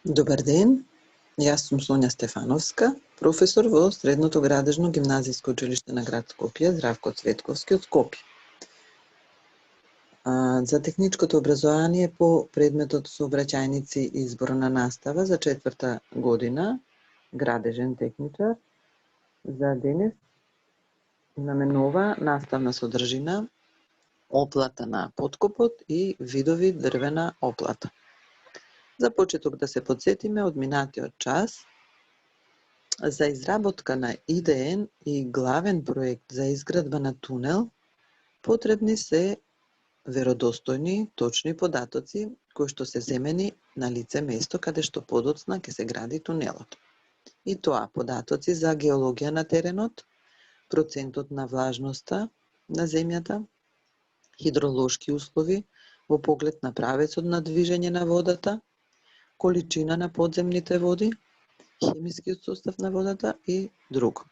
Добар ден, јас сум Сонја Стефановска, професор во Средното градежно гимназиско училиште на град Скопје, Здравко Цветковски од Скопје. За техничкото образование по предметот сообраќајници и изборна настава за 4-та година, градежен техничар, за денес имаме нова наставна содржина, оплата на поткопот и видови дрвена оплата. За почеток да се подсетиме од минатиот час, за изработка на идеен и главен проект за изградба на тунел, потребни се веродостојни, точни податоци кои што се земени на лице место каде што подоцна ќе се гради тунелот. И тоа податоци за геологија на теренот, процентот на влажноста на земјата, хидролошки услови во поглед на правецот на движење на водата, количина на подземните води, хемискиот состав на водата и друго.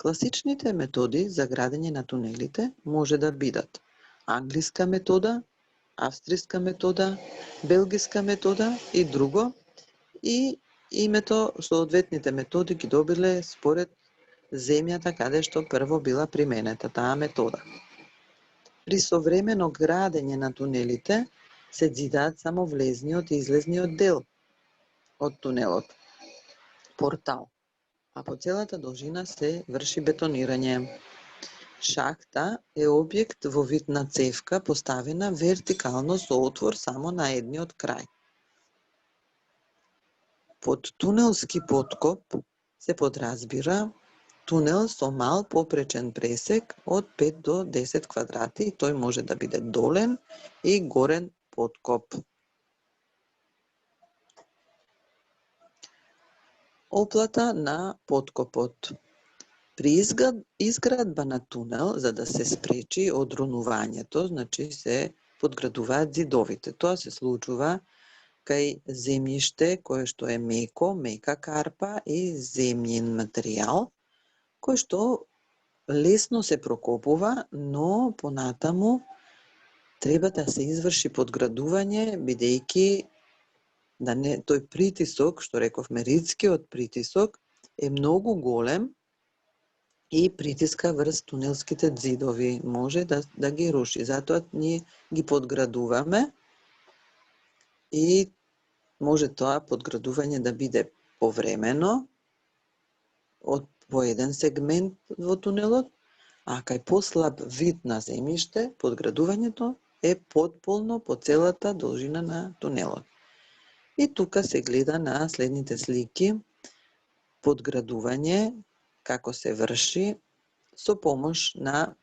Класичните методи за градење на тунелите може да бидат англиска метода, австријска метода, белгиска метода и друго, и името соодветните методи ги добиле според земјата каде што прво била применета таа метода. При современо градење на тунелите се ѕидаат само влезниот и излезниот дел од тунелот, портал, а по целата должина се врши бетонирање. Шахта е објект во вид на цевка поставена вертикално со отвор само на едниот крај. Под тунелски поткоп се подразбира тунел со мал попречен пресек од 5 до 10 квадрати и тој може да биде долен и горен поткоп. Оплата на поткопот. При изградба на тунел, за да се спречи одронувањето, значи се подградуваат ѕидовите. Тоа се случува кај земјиште кое што е меко, мека карпа и земјен материјал, кој што лесно се прокопува, но понатаму треба да се изврши подградување, бидејќи тој притисок, што рековме ридскиот притисок, е многу голем и притиска врз тунелските ѕидови, може да ги руши. Затоа ние ги подградуваме и може тоа подградување да биде повремено по еден сегмент во тунелот, а кај послаб вид на земјиште, подградувањето е потполно по целата должина на тунелот. И тука се гледа на следните слики подградување како се врши со помош на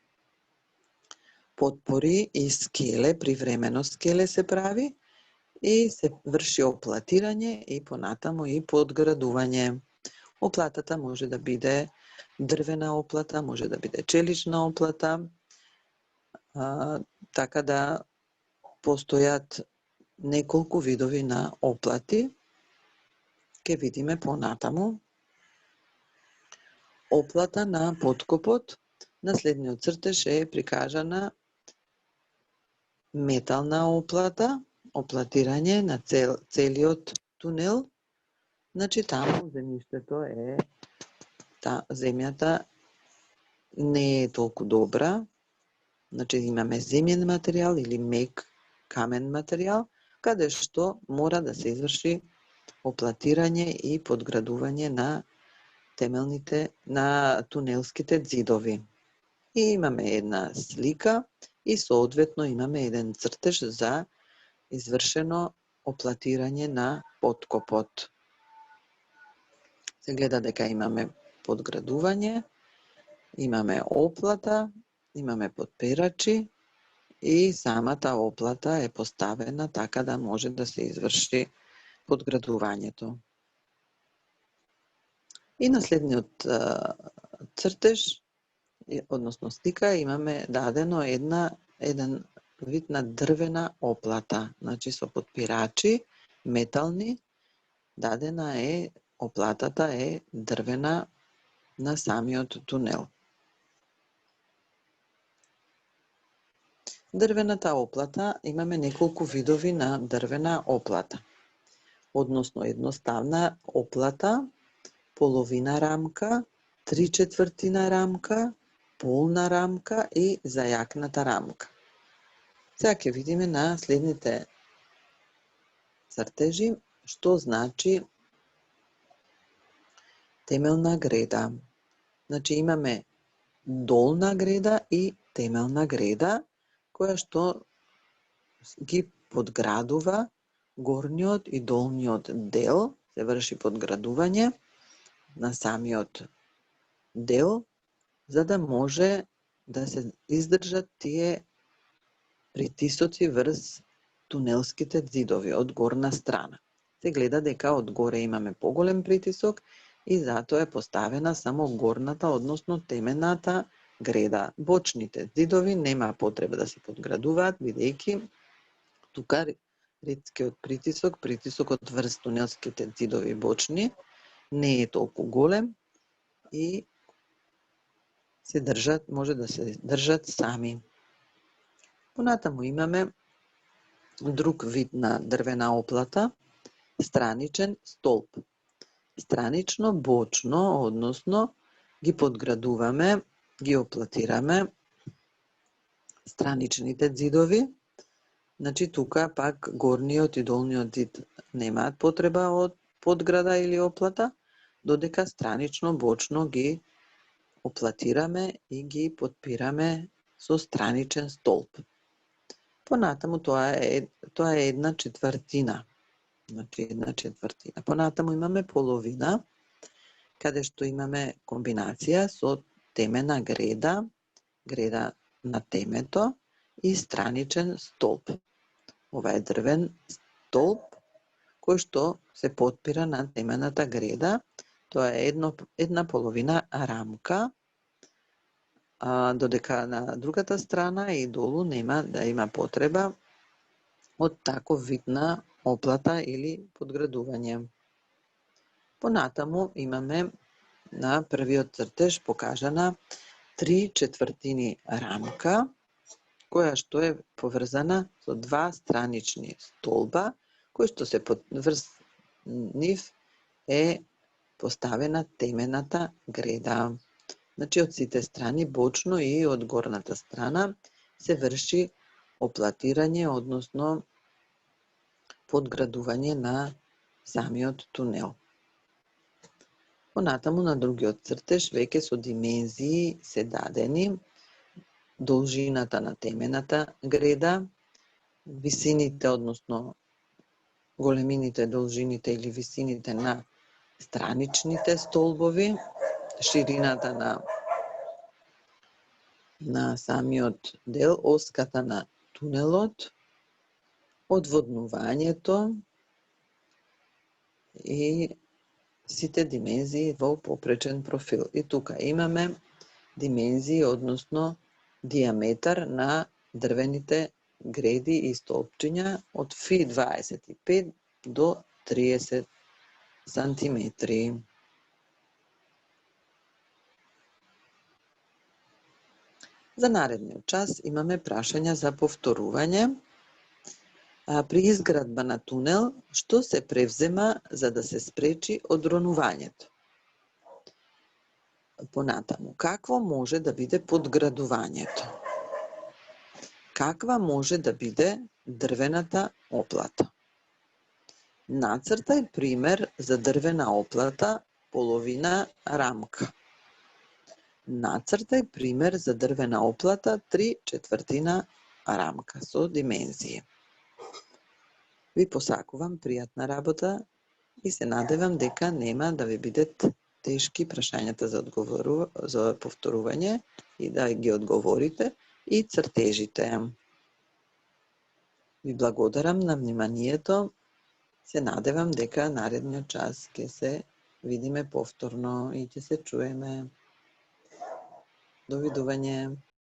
потпори и скеле, привремено скеле се прави и се врши оплатирање и понатаму и подградување. Оплатата може да биде дрвена оплата, може да биде челична оплата, така да постојат неколку видови на оплати. Ке видиме понатаму. Оплата на поткопот, на следниот цртеж е прикажана метална оплата, оплатирање на целиот тунел. Значи таму земјиштето е, земјата не е толку добра, значи имаме земјен материјал или мек камен материјал, каде што мора да се изврши оплатирање и подградување на темелните, на тунелските ѕидови. И имаме една слика и соодветно имаме еден цртеж за извршено оплатирање на поткопот. Се гледа дека имаме подградување, имаме оплата, имаме подперачи и самата оплата е поставена така да може да се изврши подградувањето. И на следниот цртеж, односно слика, имаме дадено еден вид на дрвена оплата, значи со подпирачи, метални, дадена е, оплатата е дрвена на самиот тунел. Дрвената оплата, имаме неколку видови на дрвена оплата. односно едноставна оплата, половина рамка, 3/4 рамка, полна рамка и зајакната рамка. Сега ќе видиме на следните цртежи што значи темелна греда. Значи имаме долна греда и темелна греда, која што ги подградува горниот и долниот дел, се врши подградување на самиот дел, за да може да се издржат тие притисоци врз тунелските ѕидови од горна страна. Се гледа дека од горе имаме поголем притисок и затоа е поставена само горната, односно темената греда. Бочните ѕидови нема потреба да се подградуваат, бидејќи тука реткиот притисок, притисокот врз тунелските ѕидови бочни, не е толку голем и се држат, може да се држат сами. Понатаму имаме друг вид на дрвена оплата, страничен столб. Странично бочно, односно ги подградуваме, ги оплатираме страничните ѕидови. Значи тука пак горниот и долниот ѕид немаат потреба од подграда или оплата, додека странично бочно ги оплатираме и ги подпираме со страничен столб. Понатаму тоа е 1/4. Значи 1/4. Понатаму имаме половина, каде што имаме комбинација со темена греда, греда на темето и страничен столб. Ова е дрвен столб кој што се подпира на темената греда. Тоа е една половина рамка, додека на другата страна и долу нема да има потреба од таков вид на оплата или подградување. Понатаму имаме на првиот цртеж покажана 3/4 рамка, која што е поврзана со два странични столба, кои што се врз нив е поставена темената греда. Значи од сите страни, бочно и од горната страна, се врши оплатирање, односно подградување на самиот тунел. Понатаму на другиот цртеж веќе со димензии се дадени должината на темената греда, висините, односно големините, должините или висините на страничните столбови, ширината на самиот дел, оската на тунелот, одводнувањето и сите димензии во попречен профил. И тука имаме димензии, односно диаметар на дрвените греди и столбчиња од фи 25 до 30 сантиметри. За наредниот час имаме прашања за повторување. При изградба на тунел, што се превзема за да се спречи одронувањето? Понатаму, какво може да биде подградувањето? Каква може да биде дрвената оплата? Нацртај пример за дрвена оплата, половина рамка. Нацртај пример за дрвена оплата, 3/4 рамка со димензии. Ви посакувам пријатна работа и се надевам дека нема да ви бидат тешки прашањата за повторување и да ги одговорите и цртежите. Ви благодарам на вниманието. Се надевам дека наредниот час ќе се видиме повторно и ќе се чуеме. Довидување.